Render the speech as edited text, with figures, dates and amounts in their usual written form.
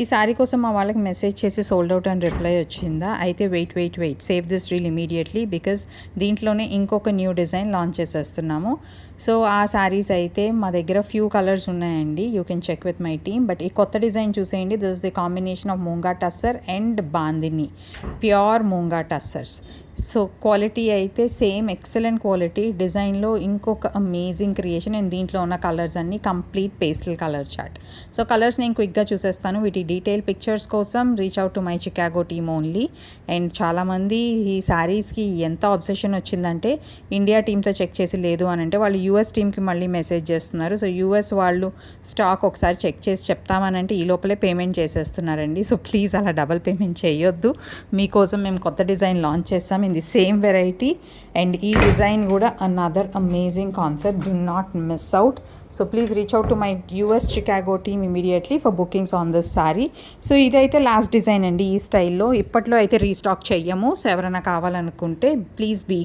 ఈ శారీ కోసం మా వాళ్ళకి మెసేజ్ చేసి సోల్డ్ అవుట్ అని రిప్లై వచ్చిందా, అయితే wait save this reel immediately because దీంట్లోనే ఇంకొక న్యూ డిజైన్ లాంచ్ చేసేస్తున్నాము. సో ఆ శారీస్ అయితే మా దగ్గర ఫ్యూ కలర్స్ ఉన్నాయండి, you can check with my team. But ఈ కొత్త డిజైన్ చూసేయండి, this is the combination of moonga tussar and bandhani, pure moonga tussars. So quality అయితే సేమ్ ఎక్సలెంట్ క్వాలిటీ, డిజైన్లో ఇంకొక అమేజింగ్ క్రియేషన్. అండ్ దీంట్లో ఉన్న కలర్స్ అన్నీ complete pastel colour chart. So colours నేను క్విక్గా చూసేస్తాను. వీటి డీటెయిల్ పిక్చర్స్ కోసం reach out to my Chicago team only. And చాలామంది ఈ శారీస్కి ఎంత అబ్సెషన్ వచ్చిందంటే ఇండియా టీంతో చెక్ చేసి లేదు అని అంటే వాళ్ళు యూఎస్ టీమ్కి మళ్ళీ మెసేజ్ చేస్తున్నారు. సో యూఎస్ వాళ్ళు స్టాక్ ఒకసారి చెక్ చేసి చెప్తామనంటే ఈ లోపలే పేమెంట్ చేసేస్తున్నారండి. సో ప్లీజ్ అలా డబల్ పేమెంట్ చేయొద్దు. మీకోసం మేము కొత్త డిజైన్ లాంచ్ చేస్తాం in the same variety, and ee design kuda another amazing concept. Do not miss out. So please reach out to my US Chicago team immediately for bookings on this saree. So idaithe last design andi ee style lo, ippatlo aithe restock cheyyamo. So evarana kavalanunte please be